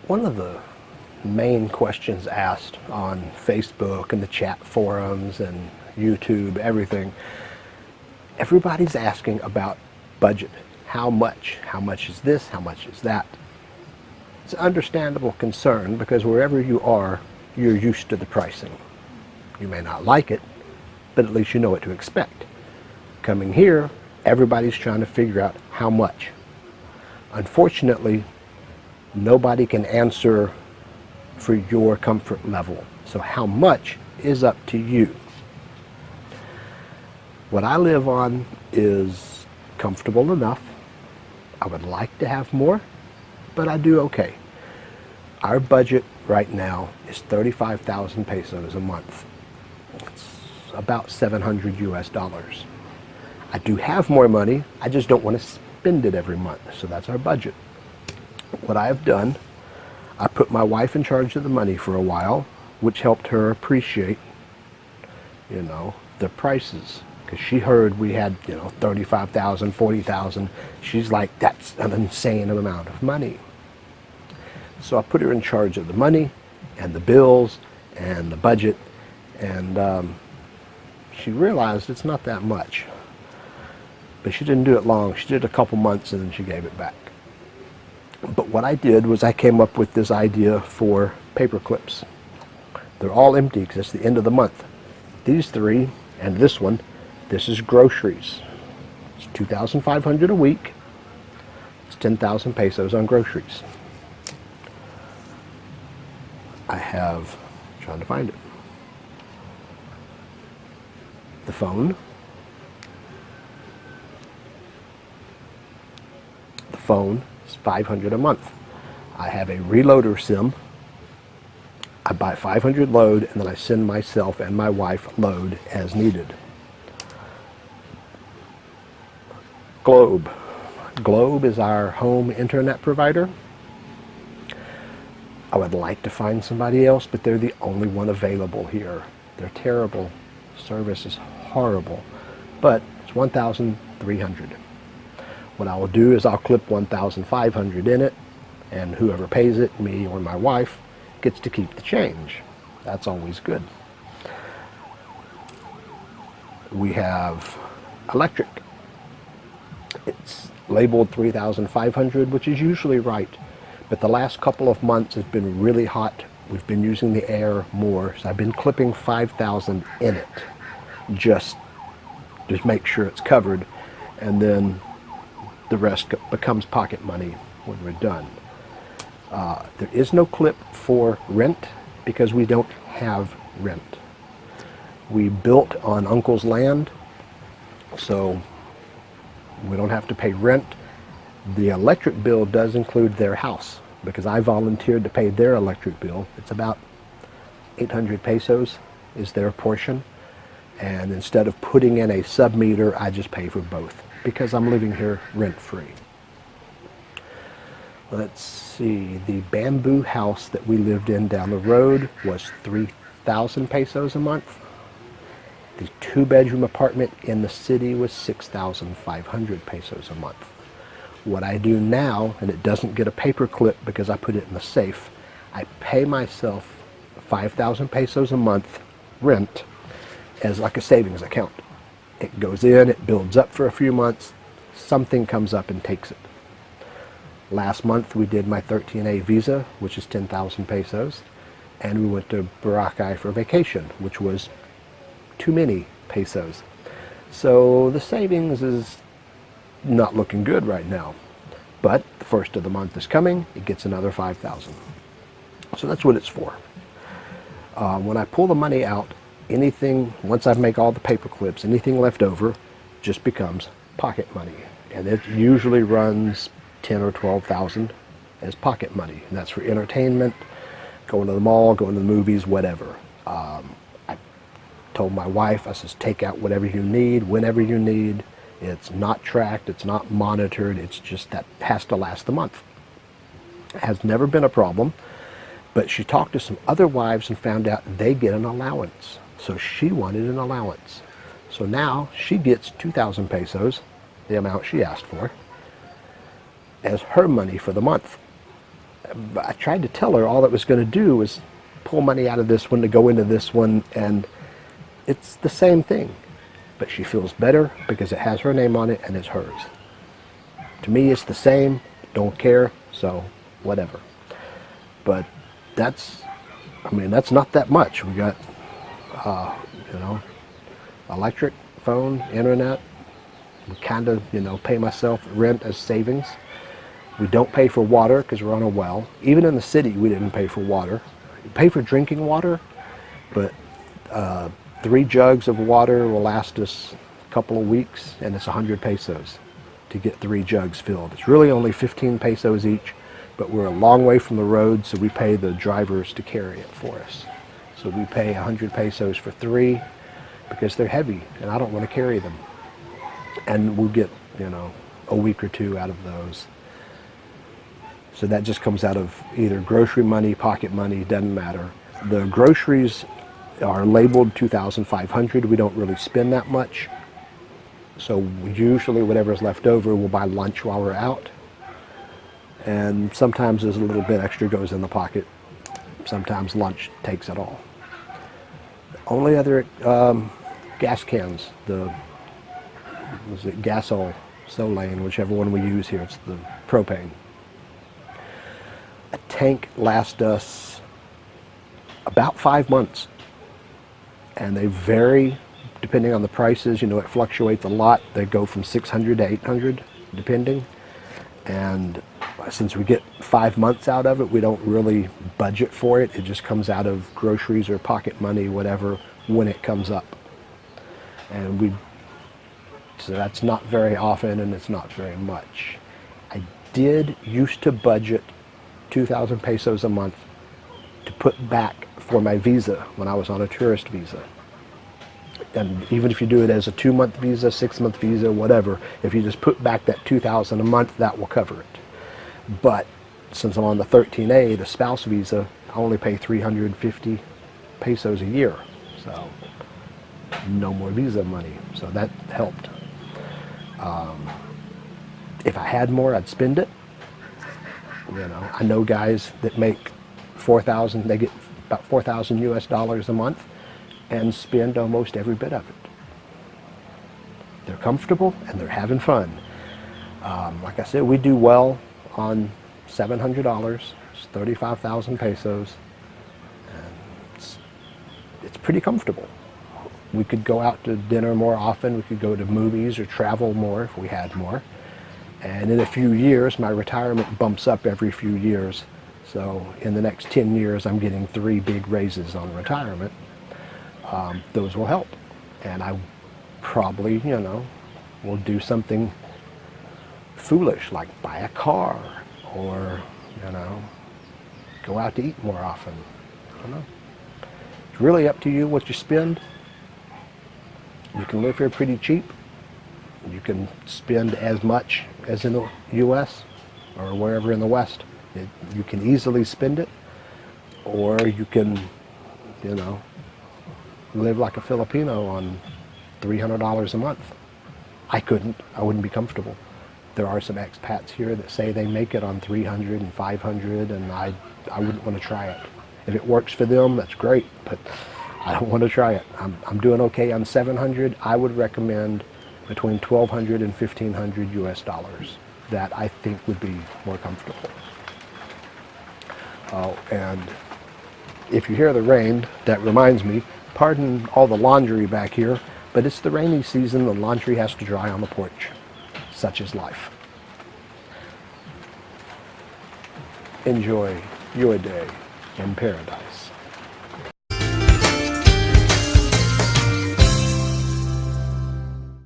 One of the main questions asked on Facebook and the chat forums and YouTube, everything, everybody's asking about budget. How much? How much is this? How much is that? It's an understandable concern because wherever you are, you're used to the pricing. You may not like it, but at least you know what to expect. Coming here, everybody's trying to figure out how much. Unfortunately, nobody can answer for your comfort level. So how much is up to you. What I live on is comfortable enough. I would like to have more, but I do okay. Our budget right now is 35,000 pesos a month. It's about 700 US dollars. I do have more money, I just don't want to spend it every month, so that's our budget. What I've done, I put my wife in charge of the money for a while, which helped her appreciate, the prices. Because she heard we had, 35,000, 40,000. She's like, that's an insane amount of money. So I put her in charge of the money and the bills and the budget, and she realized it's not that much. But she didn't do it long. She did a couple months and then she gave it back. But what I did was I came up with this idea for paper clips. They're all empty because it's the end of the month. These three and this one, this is groceries. It's 2,500 a week. It's 10,000 pesos on groceries. I have, trying to find it, the phone. The phone is 500 a month. I have a reloader SIM. I buy 500 load and then I send myself and my wife load as needed. Globe. Globe is our home internet provider. I would like to find somebody else, but they're the only one available here. They're terrible. Service is horrible, but it's 1,300. What I will do is I'll clip 1,500 in it, and whoever pays it, me or my wife, gets to keep the change. That's always good. We have electric. It's labeled 3,500, which is usually right, but the last couple of months has been really hot. We've been using the air more, so I've been clipping 5,000 in it, just make sure it's covered, and then the rest becomes pocket money when we're done. There is no clip for rent because we don't have rent. We built on Uncle's land, so we don't have to pay rent. The electric bill does include their house because I volunteered to pay their electric bill. It's about 800 pesos is their portion, and instead of putting in a sub-meter, I just pay for both because I'm living here rent-free. Let's see, the bamboo house that we lived in down the road was 3,000 pesos a month. The two-bedroom apartment in the city was 6,500 pesos a month. What I do now, and it doesn't get a paper clip because I put it in the safe, I pay myself 5,000 pesos a month rent as like a savings account. It goes in, it builds up for a few months, something comes up and takes it. Last month we did my 13A visa, which is 10,000 pesos, and we went to Boracay for vacation, which was too many pesos. So the savings is not looking good right now, but the first of the month is coming, it gets another 5,000. So that's what it's for. When I pull the money out, anything, once I make all the paper clips, anything left over just becomes pocket money, and it usually runs 10 or 12,000 as pocket money, and that's for entertainment, going to the mall, going to the movies, whatever. I told my wife, I says, take out whatever you need, whenever you need. It's not tracked, it's not monitored, it's just that has to last the month. It has never been a problem, but she talked to some other wives and found out they get an allowance. So she wanted an allowance. So now she gets 2,000 pesos, the amount she asked for, as her money for the month. But I tried to tell her all it was going to do was pull money out of this one to go into this one, and it's the same thing. But she feels better because it has her name on it and it's hers. To me, it's the same. Don't care, so whatever. But that's not that much. We got, you know, electric, phone, internet. We kind of, pay myself rent as savings. We don't pay for water because we're on a well. Even in the city, we didn't pay for water. We pay for drinking water, but 3 jugs of water will last us a couple of weeks, and it's 100 pesos to get 3 jugs filled. It's really only 15 pesos each, but we're a long way from the road, so we pay the drivers to carry it for us. So we pay 100 pesos for 3 because they're heavy, and I don't want to carry them. And we'll get, a week or 2 out of those. So that just comes out of either grocery money, pocket money, doesn't matter. The groceries are labeled 2,500. We don't really spend that much. So usually whatever's left over, we'll buy lunch while we're out. And sometimes there's a little bit extra goes in the pocket. Sometimes lunch takes it all. The only other gas cans, gasol, Solane, whichever one we use here, it's the propane. A tank lasts us about 5 months, and they vary depending on the prices. It fluctuates a lot. They go from 600 to 800 depending, and since we get 5 months out of it, we don't really budget for it. It just comes out of groceries or pocket money, whatever, when it comes up. And so that's not very often, and it's not very much. I did used to budget 2,000 pesos a month to put back for my visa when I was on a tourist visa. And even if you do it as a 2-month visa, 6-month visa, whatever, if you just put back that 2,000 a month, that will cover it. But since I'm on the 13A, the spouse visa, I only pay 350 pesos a year. So no more visa money. So that helped. If I had more, I'd spend it. I know guys that make 4,000, they get about 4,000 US dollars a month and spend almost every bit of it. They're comfortable and they're having fun. Like I said, we do well on $700, it's 35,000 pesos, and it's pretty comfortable. We could go out to dinner more often, we could go to movies or travel more if we had more. And in a few years, my retirement bumps up every few years. So in the next 10 years, I'm getting 3 big raises on retirement. Those will help. And I probably, will do something foolish, like buy a car or, go out to eat more often. I don't know. It's really up to you what you spend. You can live here pretty cheap. You can spend as much as in the U.S. or wherever in the West. You can easily spend it, or you can, live like a Filipino on $300 a month. I couldn't. I wouldn't be comfortable. There are some expats here that say they make it on 300 and 500, and I wouldn't want to try it. If it works for them, that's great, but I don't want to try it. I'm doing okay on 700. I would recommend between 1,200 and 1,500 US dollars. That I think would be more comfortable. And if you hear the rain, that reminds me, pardon all the laundry back here, but it's the rainy season, the laundry has to dry on the porch. Such is life. Enjoy your day in paradise.